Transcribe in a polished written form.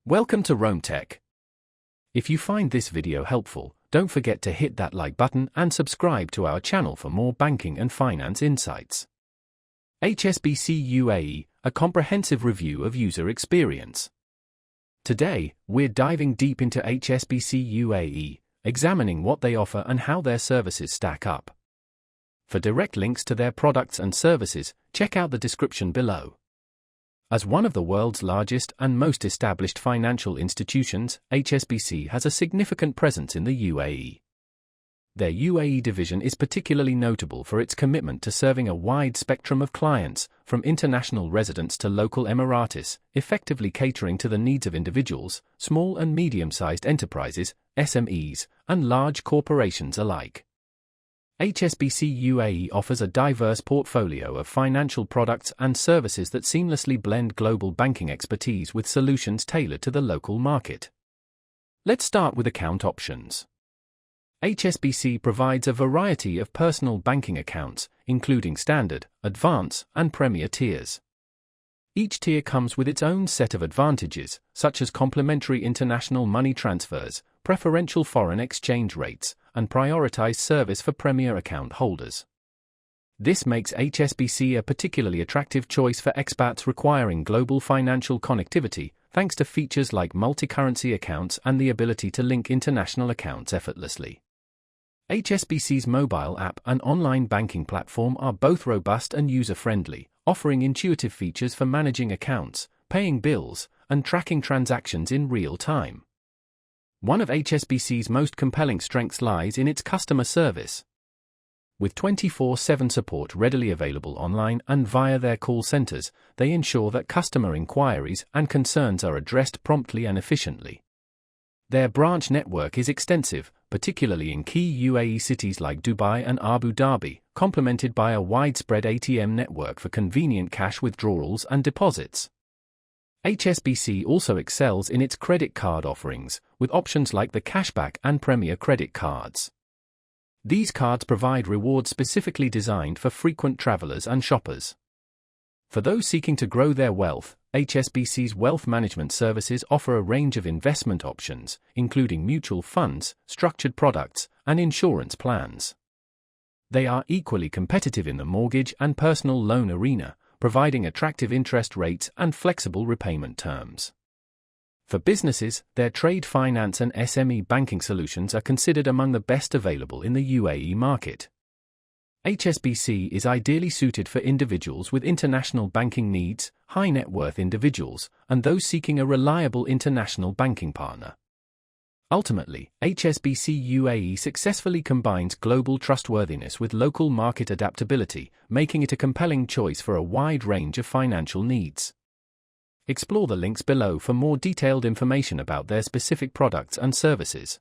Welcome to Rome Tech. If you find this video helpful, don't forget to hit that like button and subscribe to our channel for more banking and finance insights. HSBC UAE, a comprehensive review of user experience. Today, we're diving deep into HSBC UAE, examining what they offer and how their services stack up. For direct links to their products and services, check out the description below. As one of the world's largest and most established financial institutions, HSBC has a significant presence in the UAE. Their UAE division is particularly notable for its commitment to serving a wide spectrum of clients, from international residents to local Emiratis, effectively catering to the needs of individuals, small and medium-sized enterprises, SMEs, and large corporations alike. HSBC UAE offers a diverse portfolio of financial products and services that seamlessly blend global banking expertise with solutions tailored to the local market. Let's start with account options. HSBC provides a variety of personal banking accounts, including standard, advance, and premier tiers. Each tier comes with its own set of advantages, such as complimentary international money transfers, preferential foreign exchange rates, and prioritized service for premier account holders. This makes HSBC a particularly attractive choice for expats requiring global financial connectivity, thanks to features like multi-currency accounts and the ability to link international accounts effortlessly. HSBC's mobile app and online banking platform are both robust and user-friendly, offering intuitive features for managing accounts, paying bills, and tracking transactions in real time. One of HSBC's most compelling strengths lies in its customer service. With 24/7 support readily available online and via their call centers, they ensure that customer inquiries and concerns are addressed promptly and efficiently. Their branch network is extensive, particularly in key UAE cities like Dubai and Abu Dhabi, complemented by a widespread ATM network for convenient cash withdrawals and deposits. HSBC also excels in its credit card offerings, with options like the Cashback and Premier credit cards. These cards provide rewards specifically designed for frequent travelers and shoppers. For those seeking to grow their wealth, HSBC's wealth management services offer a range of investment options, including mutual funds, structured products, and insurance plans. They are equally competitive in the mortgage and personal loan arena, providing attractive interest rates and flexible repayment terms. For businesses, their trade finance and SME banking solutions are considered among the best available in the UAE market. HSBC is ideally suited for individuals with international banking needs, high net worth individuals, and those seeking a reliable international banking partner. Ultimately, HSBC UAE successfully combines global trustworthiness with local market adaptability, making it a compelling choice for a wide range of financial needs. Explore the links below for more detailed information about their specific products and services.